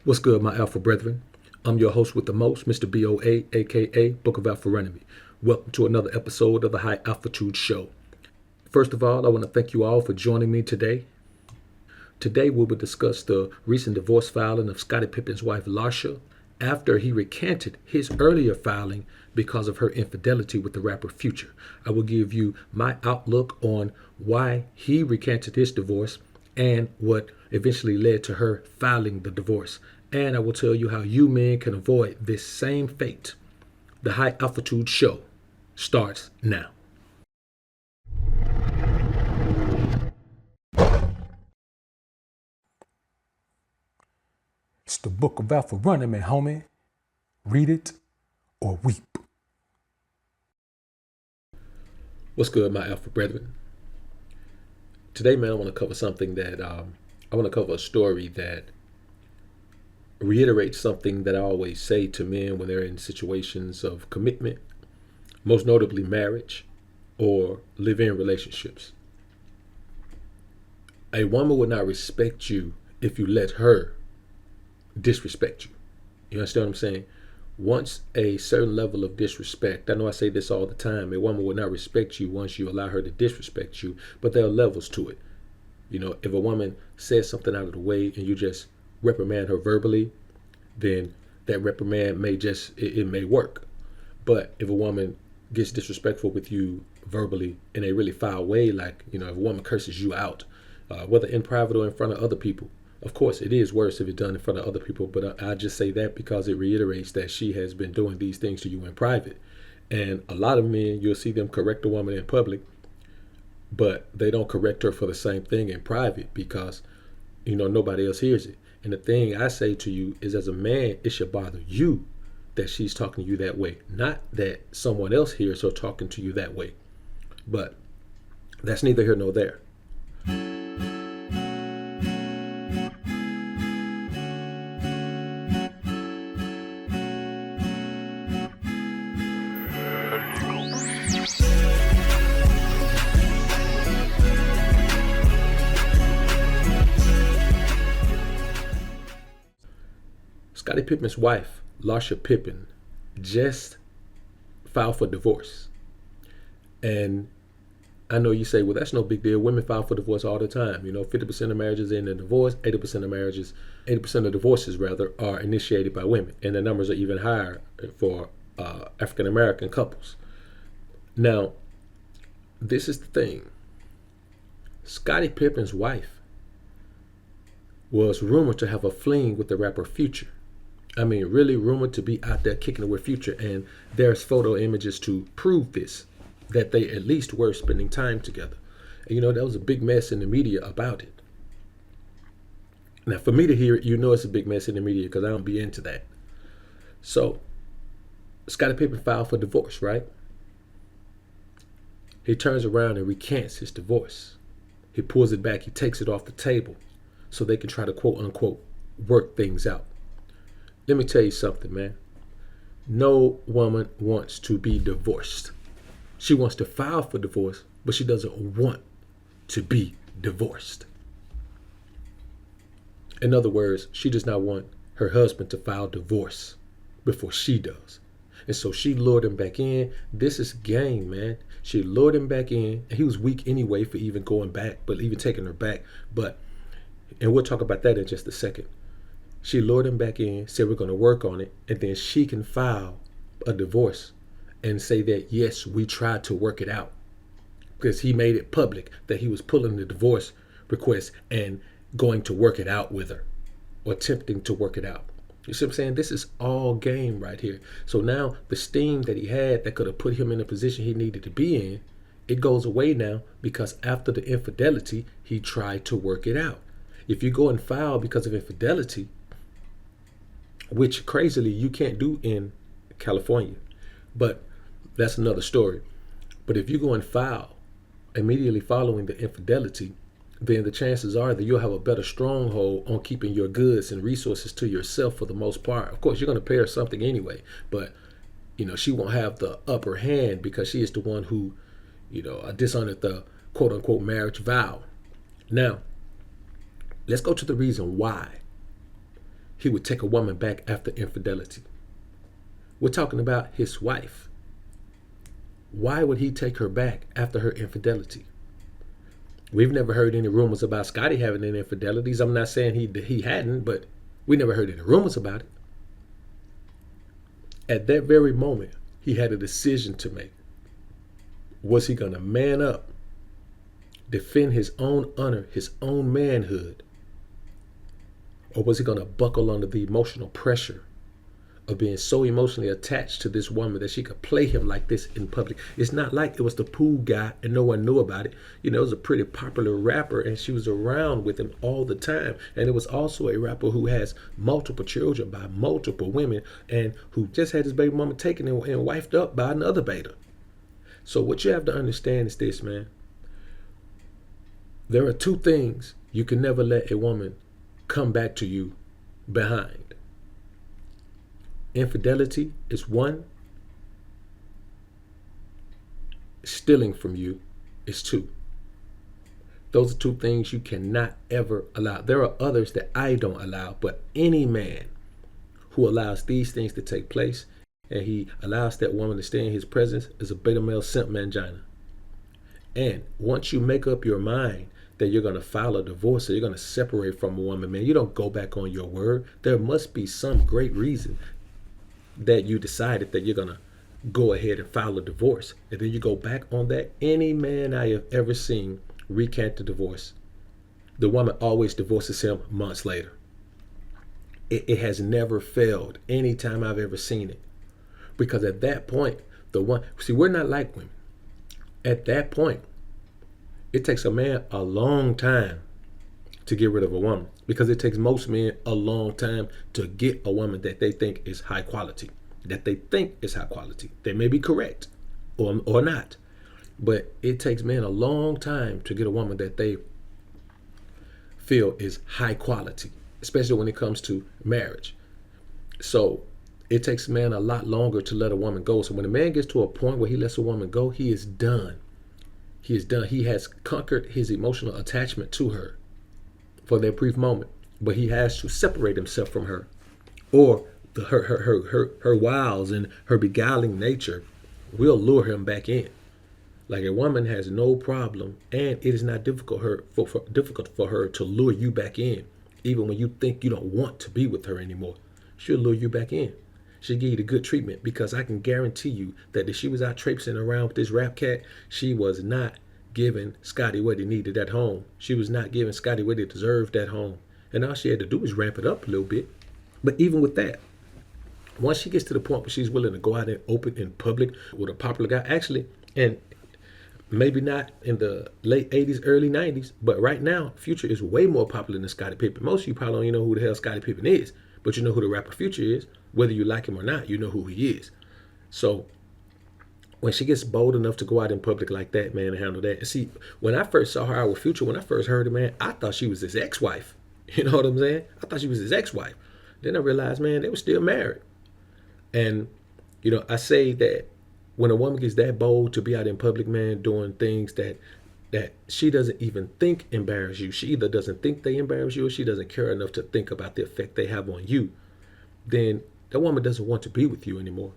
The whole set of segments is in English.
What's good, my Alpha brethren? I'm your host with the most, Mr. BoA, aka Book of Alpha Enemy. Welcome to another episode of the High Altitude Show. First of all, I want to thank you all for joining me today. Today, we will discuss the recent divorce filing of Scottie Pippen's wife, Larsha, after he recanted his earlier filing because of her infidelity with the rapper Future. I will give you my outlook on why he recanted his divorce and what eventually led to her filing the divorce. And I will tell you how you men can avoid this same fate. The High Altitude Show starts now. It's the Book of Alpha Running, man, homie. Read it or weep. What's good, my Alpha brethren? Today, man, I want to cover something that I want to cover a story that reiterates something that I always say to men when they're in situations of commitment, most notably marriage or live-in relationships. A woman will not respect you if you let her disrespect you. You understand what I'm saying? Once a certain level of disrespect, I know I say this all the time, a woman will not respect you once you allow her to disrespect you, but there are levels to it. You know, if a woman says something out of the way and you just reprimand her verbally, then that reprimand it may work. But if a woman gets disrespectful with you verbally in a really foul way, like, you know, if a woman curses you out, whether in private or in front of other people, of course, it is worse if it's done in front of other people, but I just say that because it reiterates that she has been doing these things to you in private. And a lot of men, you'll see them correct a woman in public, but they don't correct her for the same thing in private because, you know, nobody else hears it. And the thing I say to you is, as a man, it should bother you that she's talking to you that way, not that someone else hears her talking to you that way. But that's neither here nor there. Scottie Pippen's wife, Larsha Pippen, just filed for divorce. And I know you say, well, that's no big deal. Women file for divorce all the time. You know, 50% of marriages end in divorce, 80% of divorces rather, are initiated by women. And the numbers are even higher for African American couples. Now, this is the thing. Scottie Pippen's wife was rumored to have a fling with the rapper Future. I mean, really rumored to be out there kicking it with Future, and there's photo images to prove this, that they at least were spending time together. And you know, there was a big mess in the media about it. Now, for me to hear it, you know it's a big mess in the media because I don't be into that. So, Scottie Pippen filed for divorce, right? He turns around and recants his divorce. He pulls it back, he takes it off the table so they can try to quote unquote work things out. Let me tell you something, man. No woman wants to be divorced. She wants to file for divorce, but she doesn't want to be divorced. In other words, she does not want her husband to file divorce before she does. And so she lured him back in. This is game, man. She lured him back in. And he was weak anyway for even going back, but even taking her back. And we'll talk about that in just a second. She lured him back in, said we're going to work on it, and then she can file a divorce and say that, yes, we tried to work it out. Because he made it public that he was pulling the divorce request and going to work it out with her, or attempting to work it out. You see what I'm saying? This is all game right here. So now the steam that he had that could have put him in the position he needed to be in, it goes away now because after the infidelity, he tried to work it out. If you go and file because of infidelity, which crazily you can't do in California, but that's another story. But if you go and file immediately following the infidelity, then the chances are that you'll have a better stronghold on keeping your goods and resources to yourself for the most part. Of course, you're going to pay her something anyway, but you know, she won't have the upper hand because she is the one who, you know, dishonored the quote unquote marriage vow. Now, let's go to the reason why he would take a woman back after infidelity. We're talking about his wife. Why would he take her back after her infidelity? We've never heard any rumors about Scottie having any infidelities. I'm not saying he hadn't, but we never heard any rumors about it. At that very moment, he had a decision to make. Was he going to man up, defend his own honor, his own manhood, or was he going to buckle under the emotional pressure of being so emotionally attached to this woman that she could play him like this in public? It's not like it was the pool guy and no one knew about it. You know, it was a pretty popular rapper and she was around with him all the time. And it was also a rapper who has multiple children by multiple women and who just had his baby mama taken and wifed up by another beta. So what you have to understand is this, man. There are two things you can never let a woman come back to you behind. Infidelity is one. Stealing from you is two. Those are two things you cannot ever allow. There are others that I don't allow, but any man who allows these things to take place and he allows that woman to stay in his presence is a beta male simp mangina. And once you make up your mind that you're going to file a divorce or you're going to separate from a woman, man, you don't go back on your word. There must be some great reason that you decided that you're going to go ahead and file a divorce. And then you go back on that. Any man I have ever seen recant the divorce, the woman always divorces him months later. It has never failed any time I've ever seen it. Because at that point, we're not like women. At that point, it takes a man a long time to get rid of a woman, because it takes most men a long time to get a woman that they think is high quality. They may be correct or not, but it takes men a long time to get a woman that they feel is high quality, especially when it comes to marriage. So it takes a man a lot longer to let a woman go. So when a man gets to a point where he lets a woman go, he is done. He is done. He has conquered his emotional attachment to her for that brief moment, but he has to separate himself from her, or her wiles and her beguiling nature will lure him back in. Like a woman has no problem, and it is not difficult for her to lure you back in, even when you think you don't want to be with her anymore. She'll lure you back in. She'll give you the good treatment, because I can guarantee you that if she was out traipsing around with this rap cat, she was not giving Scottie what he needed at home. She was not giving Scottie what he deserved at home. And all she had to do was ramp it up a little bit. But even with that, once she gets to the point where she's willing to go out and open in public with a popular guy, actually, and maybe not in the late 80s, early 90s, but right now, Future is way more popular than Scottie Pippen. Most of you probably don't even know who the hell Scottie Pippen is, but you know who the rapper Future is. Whether you like him or not, you know who he is. So when she gets bold enough to go out in public like that, man, and handle that. And see, when I first saw her out with Future, when I first heard her, man, I thought she was his ex-wife. You know what I'm saying? I thought she was his ex-wife. Then I realized, man, they were still married. And, you know, I say that when a woman gets that bold to be out in public, man, doing things that she doesn't even think embarrass you. She either doesn't think they embarrass you, or she doesn't care enough to think about the effect they have on you. Then that woman doesn't want to be with you anymore.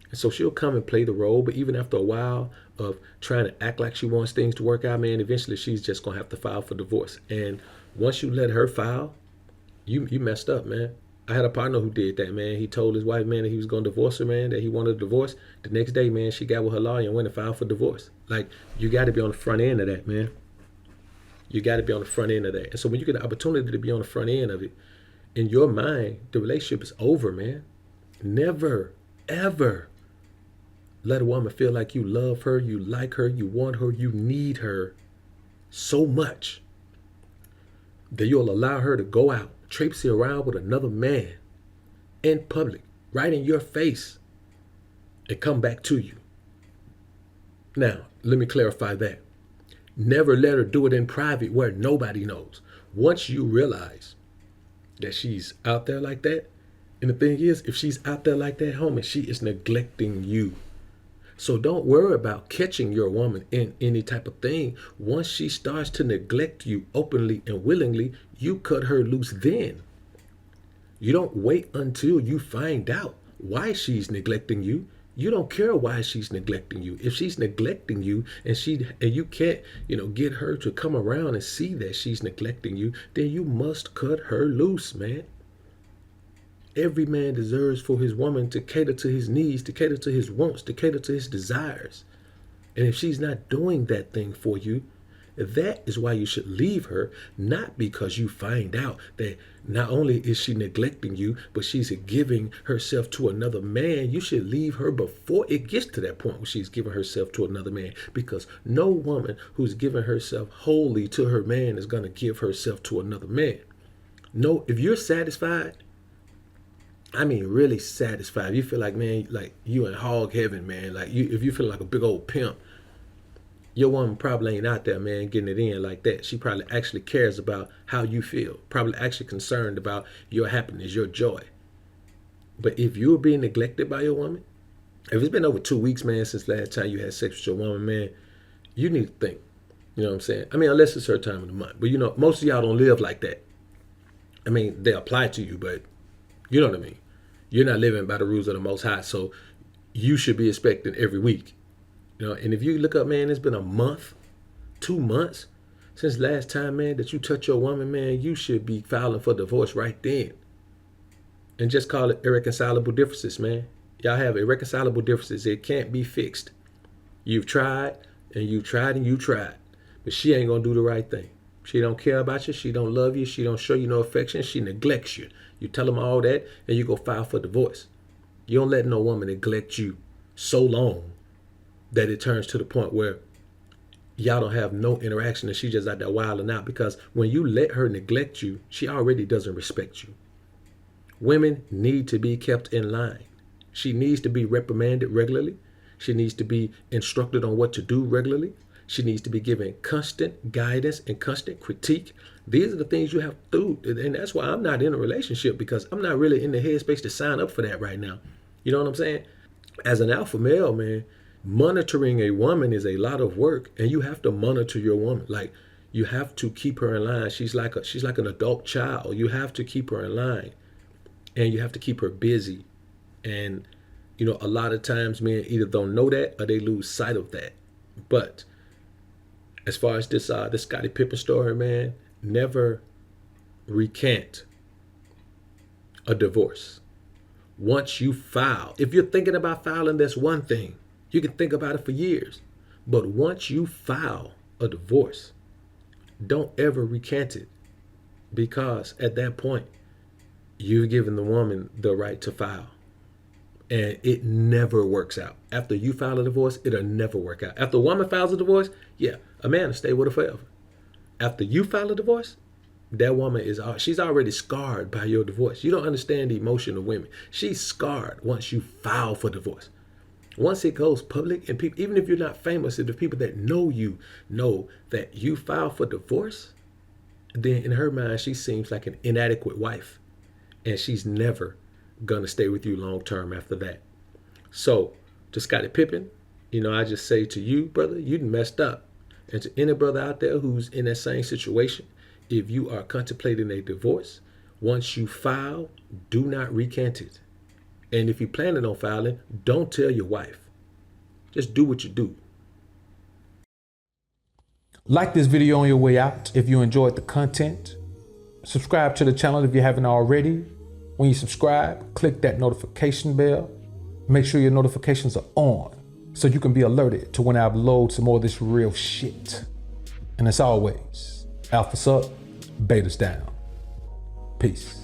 And so she'll come and play the role, but even after a while of trying to act like she wants things to work out, man, eventually she's just going to have to file for divorce. And once you let her file, you messed up, man. I had a partner who did that, man. He told his wife, man, that he was going to divorce her, man, that he wanted a divorce. The next day, man, she got with her lawyer and went and filed for divorce. Like, you got to be on the front end of that, man. You got to be on the front end of that. And so when you get the opportunity to be on the front end of it, in your mind, the relationship is over, man. Never, ever let a woman feel like you love her, you like her, you want her, you need her so much that you'll allow her to go out, traipsy around with another man in public, right in your face, and come back to you. Now, let me clarify that. Never let her do it in private where nobody knows. Once you realize that she's out there like that, and the thing is, if she's out there like that, homie, she is neglecting you. So don't worry about catching your woman in any type of thing. Once she starts to neglect you openly and willingly, you cut her loose then. You don't wait until you find out why she's neglecting you. You don't care why she's neglecting you. If she's neglecting you and you can't, get her to come around and see that she's neglecting you, then you must cut her loose, man. Every man deserves for his woman to cater to his needs, to cater to his wants, to cater to his desires. And if she's not doing that thing for you, that is why you should leave her, not because you find out that not only is she neglecting you, but she's giving herself to another man. You should leave her before it gets to that point where she's giving herself to another man, because no woman who's giving herself wholly to her man is going to give herself to another man. No, if you're satisfied, I mean really satisfied, you feel like, man, like you in hog heaven, man, like if you feel like a big old pimp, your woman probably ain't out there, man, getting it in like that. She probably actually cares about how you feel, probably actually concerned about your happiness, your joy. But if you're being neglected by your woman, if it's been over 2 weeks, man, since last time you had sex with your woman, man, you need to think. You know what I'm saying? I mean, unless it's her time of the month. But, most of y'all don't live like that. I mean, they apply to you, but you know what I mean? You're not living by the rules of the Most High, so you should be expecting every week. And if you look up, man, it's been a month, 2 months since last time, man, that you touch your woman, man, you should be filing for divorce right then. And just call it irreconcilable differences, man. Y'all have irreconcilable differences. It can't be fixed. You've tried, and you tried, and you tried. But she ain't going to do the right thing. She don't care about you. She don't love you. She don't show you no affection. She neglects you. You tell them all that, and you go file for divorce. You don't let no woman neglect you so long that it turns to the point where y'all don't have no interaction and she just out there wilding out. Because when you let her neglect you, she already doesn't respect you. Women need to be kept in line. She needs to be reprimanded regularly. She needs to be instructed on what to do regularly. She needs to be given constant guidance and constant critique. These are the things you have to do. And that's why I'm not in a relationship, because I'm not really in the headspace to sign up for that right now. You know what I'm saying? As an alpha male, man, monitoring a woman is a lot of work, and you have to monitor your woman. Like, you have to keep her in line. She's like an adult child. You have to keep her in line, and you have to keep her busy. And a lot of times men either don't know that or they lose sight of that. But as far as this Scottie Pippen story, man, never recant a divorce. Once you file, if you're thinking about filing, that's one thing. You can think about it for years. But once you file a divorce, don't ever recant it, because at that point, you've given the woman the right to file. And it never works out. After you file a divorce, it'll never work out. After a woman files a divorce, yeah, a man will stay with her forever. After you file a divorce, that woman she's already scarred by your divorce. You don't understand the emotion of women. She's scarred once you file for divorce. Once it goes public, and people, even if you're not famous, if the people that know you know that you filed for divorce, then in her mind, she seems like an inadequate wife. And she's never going to stay with you long term after that. So, to Scottie Pippen, I just say to you, brother, you messed up. And to any brother out there who's in that same situation, if you are contemplating a divorce, once you file, do not recant it. And if you're planning on filing, don't tell your wife. Just do what you do. Like this video on your way out if you enjoyed the content. Subscribe to the channel if you haven't already. When you subscribe, click that notification bell. Make sure your notifications are on so you can be alerted to when I upload some more of this real shit. And as always, alpha's up, beta's down. Peace.